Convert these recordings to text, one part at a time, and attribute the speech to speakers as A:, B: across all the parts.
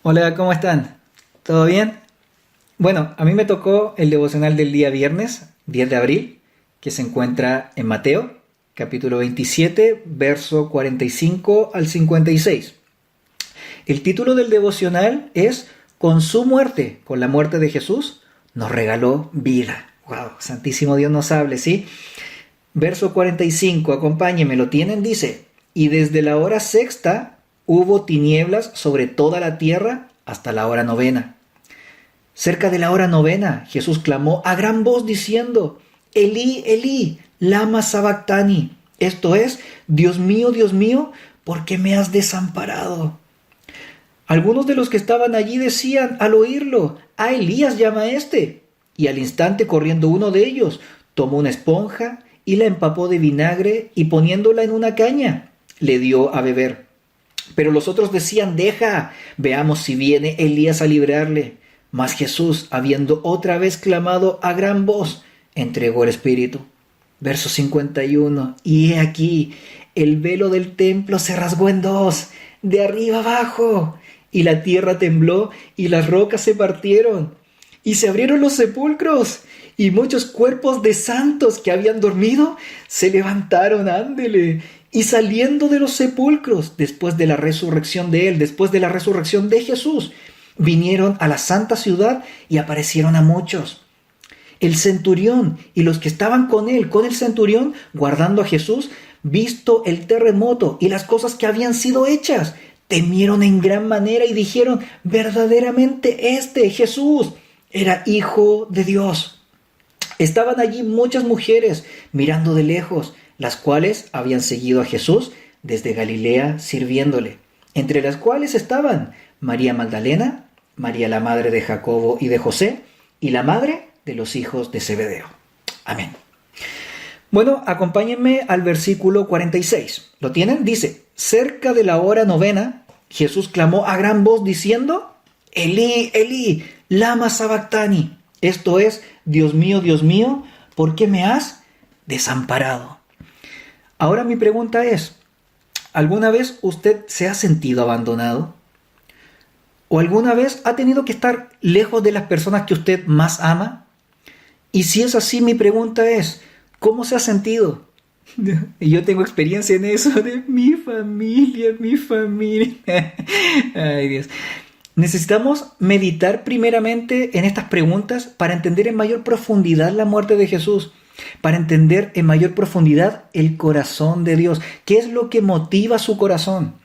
A: Hola, ¿cómo están? ¿Todo bien? Bueno, a mí me tocó el devocional del día viernes, 10 de abril, que se encuentra en Mateo, capítulo 27, verso 45 al 56. El título del devocional es Con su muerte, con la muerte de Jesús, nos regaló vida. ¡Wow! Santísimo Dios nos hable, ¿sí? Verso 45, acompáñenme, ¿lo tienen? Dice, y desde la hora sexta hubo tinieblas sobre toda la tierra hasta la hora novena. Cerca de la hora novena, Jesús clamó a gran voz diciendo, Elí, Elí, lama sabactani. Esto es, Dios mío, ¿por qué me has desamparado? Algunos de los que estaban allí decían al oírlo, a Elías llama a este. Y al instante corriendo uno de ellos, tomó una esponja y la empapó de vinagre y poniéndola en una caña, le dio a beber. Pero los otros decían, deja, veamos si viene Elías a librarle. Mas Jesús, habiendo otra vez clamado a gran voz, entregó el espíritu. Verso 51. Y he aquí, el velo del templo se rasgó en dos, de arriba abajo, y la tierra tembló, y las rocas se partieron, y se abrieron los sepulcros, y muchos cuerpos de santos que habían dormido se levantaron, ándele, y saliendo de los sepulcros, después de la resurrección de él, después de la resurrección de Jesús, vinieron a la santa ciudad y aparecieron a muchos. El centurión y los que estaban con él, con el centurión, guardando a Jesús, visto el terremoto y las cosas que habían sido hechas, temieron en gran manera y dijeron, verdaderamente Jesús, era hijo de Dios. Estaban allí muchas mujeres mirando de lejos, las cuales habían seguido a Jesús desde Galilea sirviéndole, entre las cuales estaban María Magdalena, María la madre de Jacobo y de José, y la madre de los hijos de Zebedeo. Amén. Bueno, acompáñenme al versículo 46. ¿Lo tienen? Dice, cerca de la hora novena, Jesús clamó a gran voz diciendo, Elí, Elí, lama sabactani. Esto es, Dios mío, ¿por qué me has desamparado? Ahora mi pregunta es, ¿alguna vez usted se ha sentido abandonado? ¿O alguna vez ha tenido que estar lejos de las personas que usted más ama? Y si es así, mi pregunta es, ¿cómo se ha sentido? Y yo tengo experiencia en eso de mi familia. Ay, Dios. Necesitamos meditar primeramente en estas preguntas para entender en mayor profundidad la muerte de Jesús, para entender en mayor profundidad el corazón de Dios. ¿Qué es lo que motiva su corazón?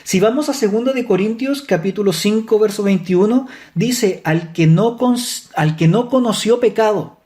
A: Si vamos a 2 de Corintios capítulo 5 verso 21, dice, al que no conoció pecado.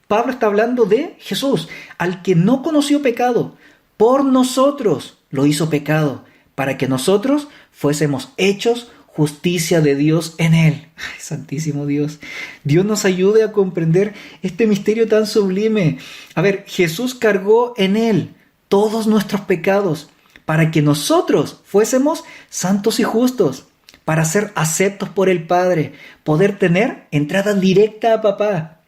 A: Pablo está hablando de Jesús, al que no conoció pecado, por nosotros lo hizo pecado, para que nosotros fuésemos hechos justicia de Dios en él. Ay, santísimo Dios. Dios nos ayude a comprender este misterio tan sublime. A ver, Jesús cargó en él todos nuestros pecados, para que nosotros fuésemos santos y justos, para ser aceptos por el Padre, poder tener entrada directa a Papá.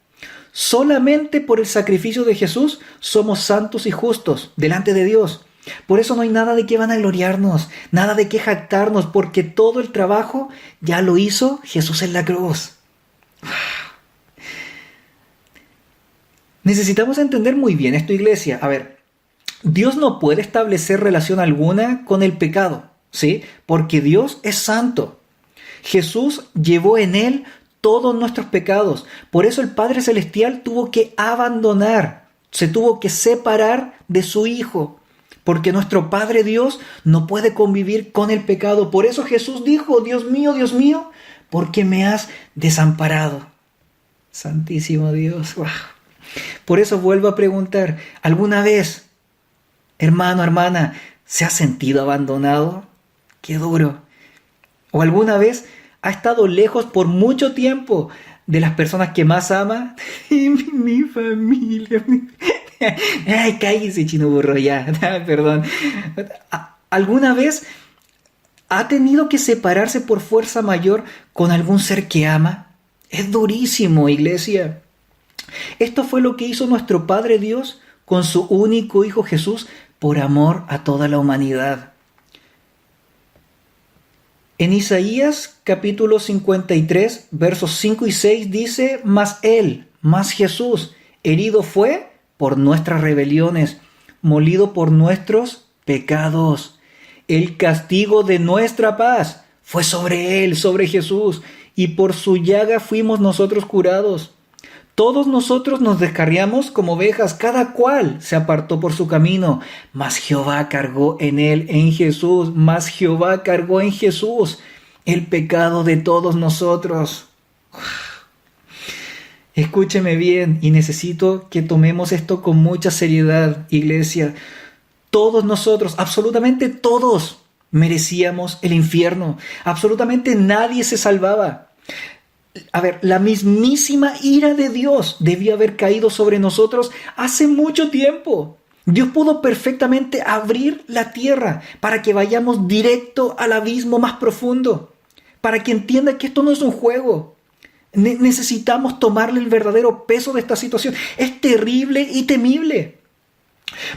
A: Solamente por el sacrificio de Jesús somos santos y justos delante de Dios. Por eso no hay nada de qué vanagloriarnos, nada de qué jactarnos, porque todo el trabajo ya lo hizo Jesús en la cruz. Necesitamos entender muy bien esto, iglesia. A ver, Dios no puede establecer relación alguna con el pecado, ¿sí? Porque Dios es santo. Jesús llevó en él todos nuestros pecados. Por eso el Padre Celestial tuvo que abandonar, se tuvo que separar de su Hijo. Porque nuestro Padre Dios no puede convivir con el pecado. Por eso Jesús dijo, Dios mío, ¿por qué me has desamparado? Santísimo Dios. ¡Wow! Por eso vuelvo a preguntar, ¿alguna vez, hermano, hermana, se ha sentido abandonado? ¡Qué duro! ¿O alguna vez ha estado lejos por mucho tiempo de las personas que más ama? Mi familia. Ay, cállese, chino burro, ya. Perdón. ¿Alguna vez ha tenido que separarse por fuerza mayor con algún ser que ama? Es durísimo, iglesia. Esto fue lo que hizo nuestro Padre Dios con su único Hijo Jesús por amor a toda la humanidad. En Isaías capítulo 53, versos 5 y 6 dice, mas Él, más Jesús, herido fue por nuestras rebeliones, molido por nuestros pecados. El castigo de nuestra paz fue sobre Él, sobre Jesús, y por su llaga fuimos nosotros curados. Todos nosotros nos descarriamos como ovejas, cada cual se apartó por su camino, mas Jehová cargó en él, en Jesús, mas Jehová cargó en Jesús el pecado de todos nosotros. Escúcheme bien y necesito que tomemos esto con mucha seriedad, iglesia. Todos nosotros, absolutamente todos, merecíamos el infierno. Absolutamente nadie se salvaba. A ver, la mismísima ira de Dios debió haber caído sobre nosotros hace mucho tiempo. Dios pudo perfectamente abrir la tierra para que vayamos directo al abismo más profundo, para que entienda que esto no es un juego. Necesitamos tomarle el verdadero peso de esta situación. Es terrible y temible.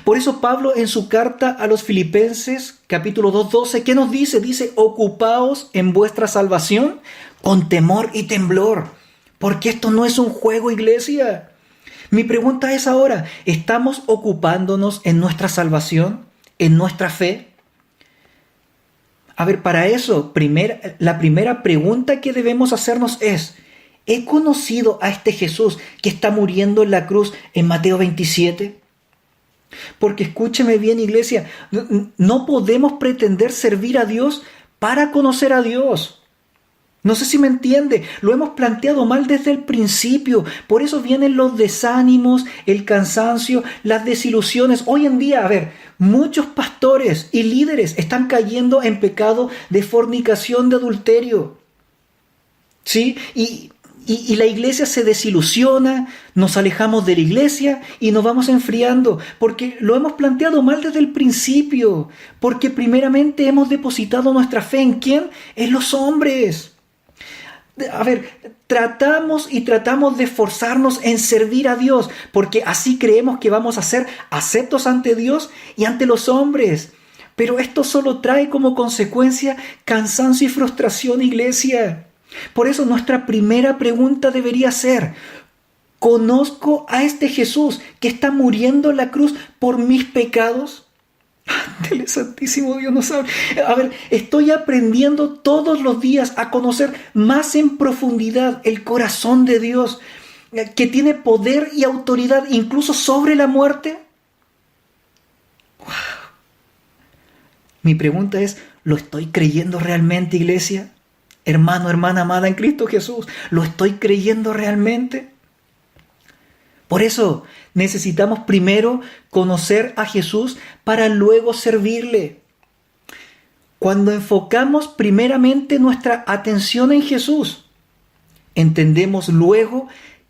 A: Por eso Pablo en su carta a los Filipenses, capítulo 2:12, ¿qué nos dice? Dice, ocupaos en vuestra salvación con temor y temblor, porque esto no es un juego, iglesia. Mi pregunta es ahora, ¿estamos ocupándonos en nuestra salvación, en nuestra fe? A ver, para eso, la primera pregunta que debemos hacernos es, ¿he conocido a este Jesús que está muriendo en la cruz en Mateo 27? Porque escúcheme bien, iglesia, no podemos pretender servir a Dios para conocer a Dios. No sé si me entiende, lo hemos planteado mal desde el principio. Por eso vienen los desánimos, el cansancio, las desilusiones. Hoy en día, a ver, muchos pastores y líderes están cayendo en pecado de fornicación, de adulterio. ¿Sí? Y la iglesia se desilusiona, nos alejamos de la iglesia y nos vamos enfriando, porque lo hemos planteado mal desde el principio, porque primeramente hemos depositado nuestra fe ¿en quién? En los hombres. A ver, tratamos de esforzarnos en servir a Dios, porque así creemos que vamos a ser aceptos ante Dios y ante los hombres. Pero esto solo trae como consecuencia cansancio y frustración, iglesia. Por eso nuestra primera pregunta debería ser, ¿conozco a este Jesús que está muriendo en la cruz por mis pecados? Ándele, Santísimo Dios nos sabe. A ver, estoy aprendiendo todos los días a conocer más en profundidad el corazón de Dios, que tiene poder y autoridad incluso sobre la muerte. Wow. Mi pregunta es, ¿lo estoy creyendo realmente, iglesia? Hermano, hermana amada en Cristo Jesús, ¿lo estoy creyendo realmente? Por eso necesitamos primero conocer a Jesús para luego servirle. Cuando enfocamos primeramente nuestra atención en Jesús, entendemos luego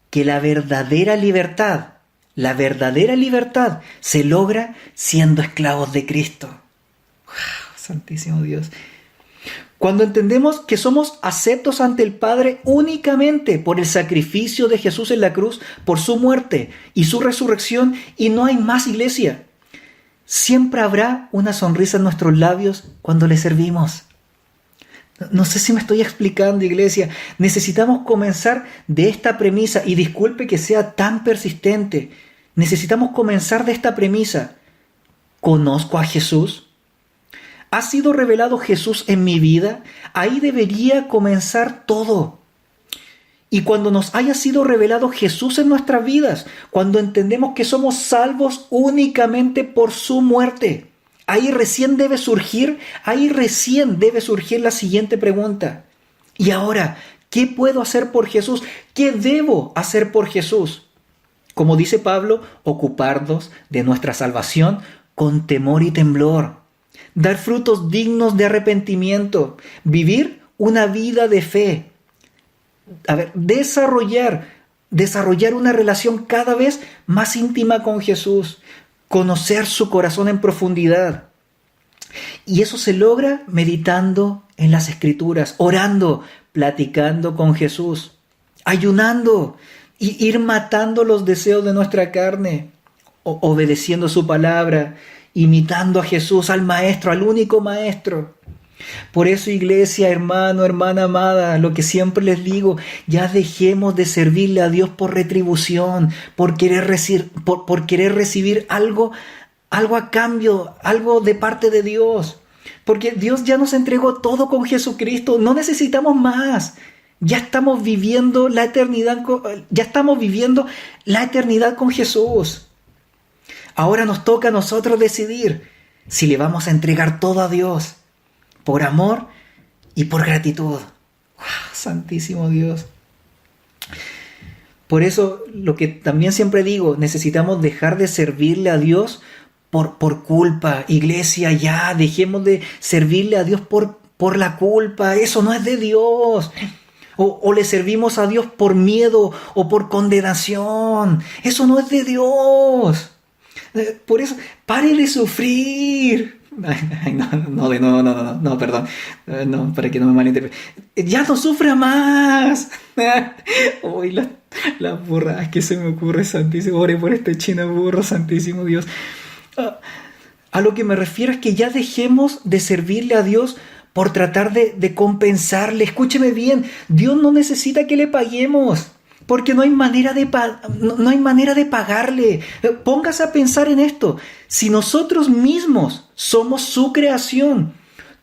A: que la verdadera libertad se logra siendo esclavos de Cristo. ¡Wow! Santísimo Dios. Cuando entendemos que somos aceptos ante el Padre únicamente por el sacrificio de Jesús en la cruz, por su muerte y su resurrección, y no hay más, iglesia, siempre habrá una sonrisa en nuestros labios cuando le servimos. No sé si me estoy explicando, iglesia. Necesitamos comenzar de esta premisa, y disculpe que sea tan persistente, necesitamos comenzar de esta premisa. ¿Conozco a Jesús? ¿Ha sido revelado Jesús en mi vida? Ahí debería comenzar todo. Y cuando nos haya sido revelado Jesús en nuestras vidas, cuando entendemos que somos salvos únicamente por su muerte, ahí recién debe surgir la siguiente pregunta. Y ahora, ¿qué puedo hacer por Jesús? ¿Qué debo hacer por Jesús? Como dice Pablo, ocuparnos de nuestra salvación con temor y temblor. Dar frutos dignos de arrepentimiento, vivir una vida de fe. A ver, desarrollar una relación cada vez más íntima con Jesús, conocer su corazón en profundidad. Y eso se logra meditando en las Escrituras, orando, platicando con Jesús, ayunando y ir matando los deseos de nuestra carne, obedeciendo su palabra, imitando a Jesús, al Maestro, al único Maestro. Por eso, iglesia, hermano, hermana amada, lo que siempre les digo, ya dejemos de servirle a Dios por retribución, por querer recibir algo a cambio, algo de parte de Dios. Porque Dios ya nos entregó todo con Jesucristo, no necesitamos más. Ya estamos viviendo la eternidad con Jesús. Ahora nos toca a nosotros decidir si le vamos a entregar todo a Dios por amor y por gratitud. ¡Wow! Santísimo Dios. Por eso, lo que también siempre digo, necesitamos dejar de servirle a Dios por culpa. Iglesia, ya, dejemos de servirle a Dios por la culpa. Eso no es de Dios. O le servimos a Dios por miedo o por condenación. Eso no es de Dios. Por eso, pare de sufrir. Ay, no, perdón. No, para que no me malinterprete. Ya no sufra más. Uy, las burras que se me ocurre, santísimo. Ore por este chino burro, santísimo Dios. A lo que me refiero es que ya dejemos de servirle a Dios por tratar de compensarle. Escúcheme bien, Dios no necesita que le paguemos, porque no hay manera de pagarle. Póngase a pensar en esto. Si nosotros mismos somos su creación,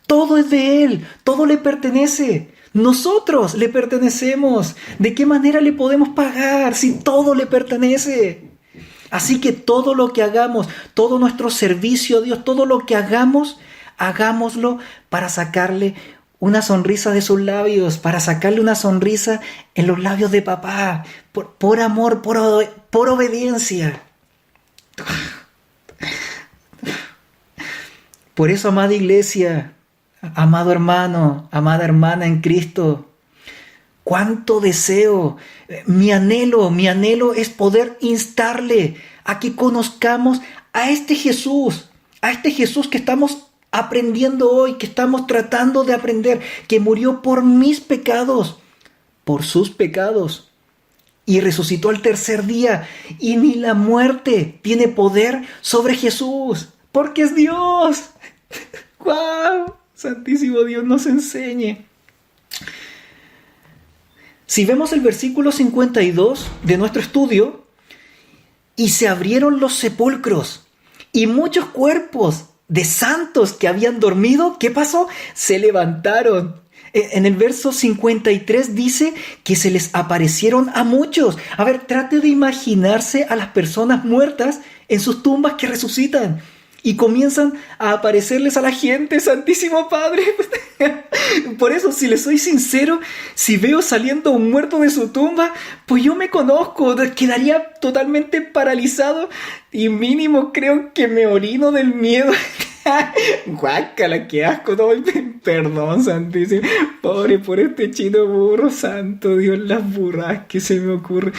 A: todo es de Él, todo le pertenece. Nosotros le pertenecemos. ¿De qué manera le podemos pagar si todo le pertenece? Así que todo lo que hagamos, todo nuestro servicio a Dios, todo lo que hagamos, hagámoslo para sacarle una sonrisa de sus labios, para sacarle una sonrisa en los labios de papá, por amor, por obediencia. Por eso, amada iglesia, amado hermano, amada hermana en Cristo, cuánto deseo, mi anhelo es poder instarle a que conozcamos a este Jesús que estamos aprendiendo hoy, que estamos tratando de aprender, que murió por mis pecados, por sus pecados, y resucitó al tercer día, y ni la muerte tiene poder sobre Jesús, porque es Dios. ¡Guau! Santísimo Dios nos enseñe. Si vemos el versículo 52 de nuestro estudio, y se abrieron los sepulcros, y muchos cuerpos de santos que habían dormido, ¿qué pasó? Se levantaron. En el verso 53 dice que se les aparecieron a muchos. A ver, trate de imaginarse a las personas muertas en sus tumbas que resucitan y comienzan a aparecerles a la gente. Santísimo Padre. Por eso, si les soy sincero, si veo saliendo un muerto de su tumba, pues yo me conozco, quedaría totalmente paralizado y mínimo creo que me orino del miedo. Guácala, qué asco. No, perdón, santísimo. Pobre por este chino burro, santo Dios, las burras que se me ocurre.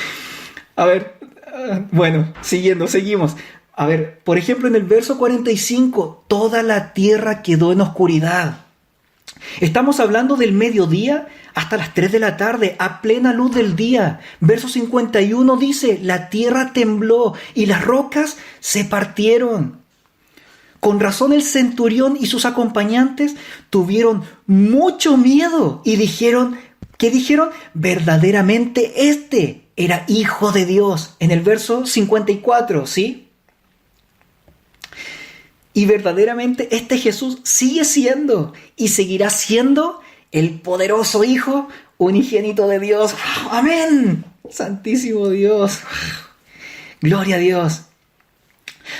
A: A ver, bueno, seguimos. A ver, por ejemplo, en el verso 45, toda la tierra quedó en oscuridad. Estamos hablando del mediodía hasta las 3 de la tarde, a plena luz del día. Verso 51 dice, la tierra tembló y las rocas se partieron. Con razón el centurión y sus acompañantes tuvieron mucho miedo y dijeron, ¿qué dijeron? Verdaderamente este era hijo de Dios. En el verso 54, ¿sí? Y verdaderamente este Jesús sigue siendo y seguirá siendo el poderoso Hijo unigénito de Dios. ¡Amén! Santísimo Dios. Gloria a Dios.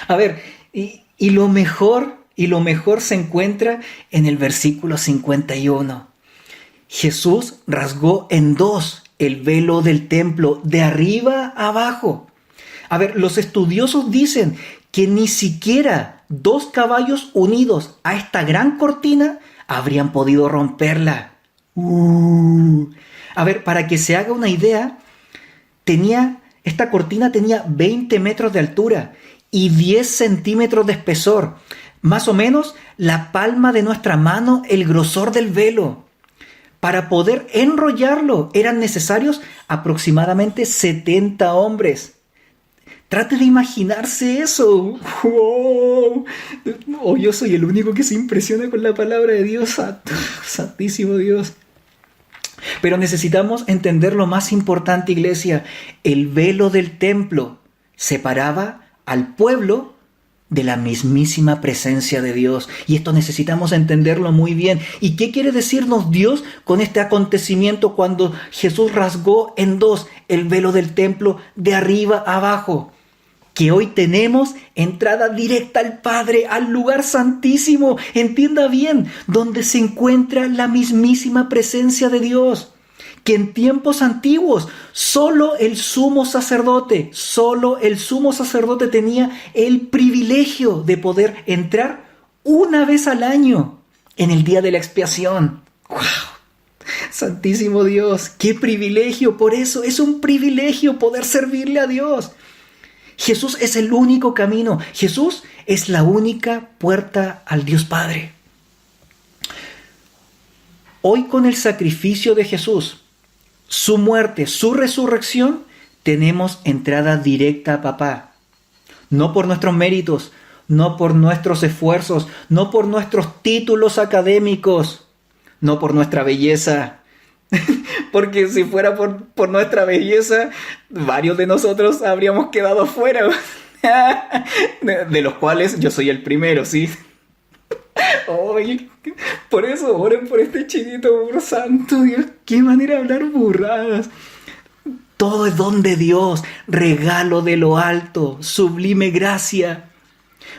A: A ver, y lo mejor se encuentra en el versículo 51. Jesús rasgó en dos el velo del templo, de arriba a abajo. A ver, los estudiosos dicen que ni siquiera 2 caballos unidos a esta gran cortina habrían podido romperla. A ver, para que se haga una idea, esta cortina tenía 20 metros de altura y 10 centímetros de espesor. Más o menos la palma de nuestra mano, el grosor del velo. Para poder enrollarlo eran necesarios aproximadamente 70 hombres. Trate de imaginarse eso. ¡Wow! Oh, yo soy el único que se impresiona con la palabra de Dios. Santísimo Dios. Pero necesitamos entender lo más importante, iglesia. El velo del templo separaba al pueblo de la mismísima presencia de Dios. Y esto necesitamos entenderlo muy bien. ¿Y qué quiere decirnos Dios con este acontecimiento cuando Jesús rasgó en dos el velo del templo de arriba a abajo? Que hoy tenemos entrada directa al Padre, al lugar santísimo. Entienda bien, donde se encuentra la mismísima presencia de Dios. Que en tiempos antiguos solo el sumo sacerdote tenía el privilegio de poder entrar una vez al año en el día de la expiación. ¡Wow! Santísimo Dios, qué privilegio. Por eso es un privilegio poder servirle a Dios. Jesús es el único camino. Jesús es la única puerta al Dios Padre. Hoy, con el sacrificio de Jesús, su muerte, su resurrección, tenemos entrada directa a Papá. No por nuestros méritos, no por nuestros esfuerzos, no por nuestros títulos académicos, no por nuestra belleza. Porque si fuera por nuestra belleza, varios de nosotros habríamos quedado fuera. De los cuales yo soy el primero, ¿sí? Oye, por eso oren por este chinito, por santo Dios. Qué manera de hablar burradas. Todo es don de Dios, regalo de lo alto, sublime gracia.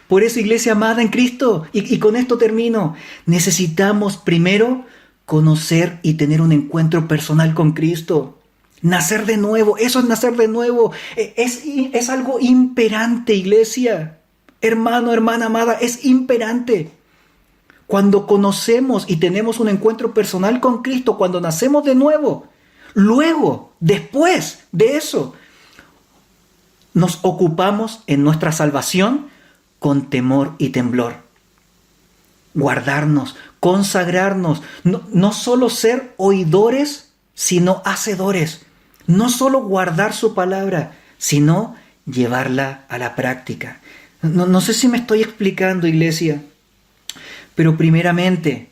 A: Por eso, iglesia amada en Cristo, y con esto termino, necesitamos primero conocer y tener un encuentro personal con Cristo. Nacer de nuevo, eso es nacer de nuevo. Es algo imperante, iglesia. Hermano, hermana amada, es imperante. Cuando conocemos y tenemos un encuentro personal con Cristo, cuando nacemos de nuevo, luego, después de eso, nos ocupamos en nuestra salvación con temor y temblor. Guardarnos, consagrarnos, no solo ser oidores, sino hacedores. No solo guardar su palabra, sino llevarla a la práctica. No sé si me estoy explicando, iglesia, pero primeramente,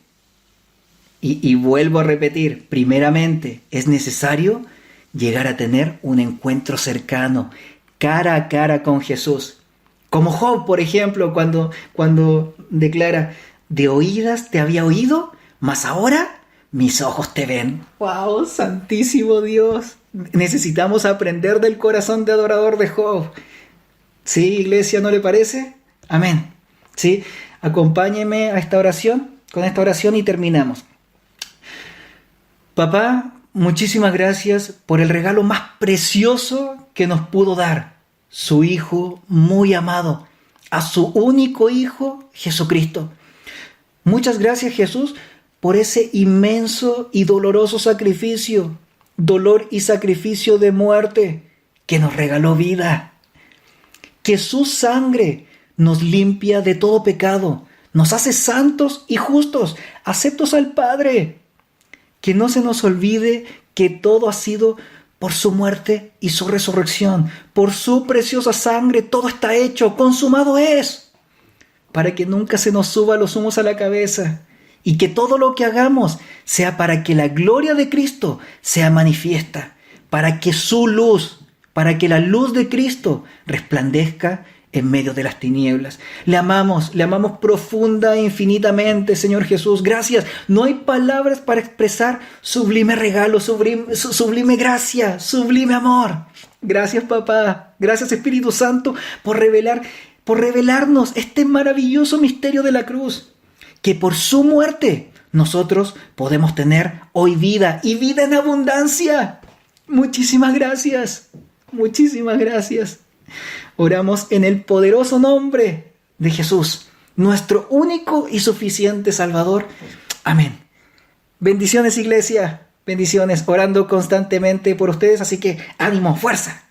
A: y vuelvo a repetir, primeramente es necesario llegar a tener un encuentro cercano, cara a cara con Jesús. Como Job, por ejemplo, cuando declara: de oídas te había oído, mas ahora mis ojos te ven. ¡Wow! Santísimo Dios. Necesitamos aprender del corazón de adorador de Job. ¿Sí, iglesia, no le parece? Amén. ¿Sí? Acompáñeme a esta oración, con esta oración, y terminamos. Papá, muchísimas gracias por el regalo más precioso que nos pudo dar, su Hijo muy amado, a su único Hijo, Jesucristo. Muchas gracias, Jesús, por ese inmenso y doloroso sacrificio, dolor y sacrificio de muerte, que nos regaló vida. Que su sangre nos limpia de todo pecado, nos hace santos y justos, aceptos al Padre. Que no se nos olvide que todo ha sido por su muerte y su resurrección, por su preciosa sangre, todo está hecho, consumado es, para que nunca se nos suba los humos a la cabeza, y que todo lo que hagamos sea para que la gloria de Cristo sea manifiesta, para que su luz, para que la luz de Cristo resplandezca en medio de las tinieblas. Le amamos profunda e infinitamente, Señor Jesús. Gracias. No hay palabras para expresar sublime regalo, sublime gracia, sublime amor. Gracias, papá. Gracias, Espíritu Santo, por revelarnos este maravilloso misterio de la cruz, que por su muerte nosotros podemos tener hoy vida, y vida en abundancia. Muchísimas gracias. Muchísimas gracias. Oramos en el poderoso nombre de Jesús, nuestro único y suficiente Salvador. Amén. Bendiciones, iglesia. Bendiciones. Orando constantemente por ustedes, así que ánimo, fuerza.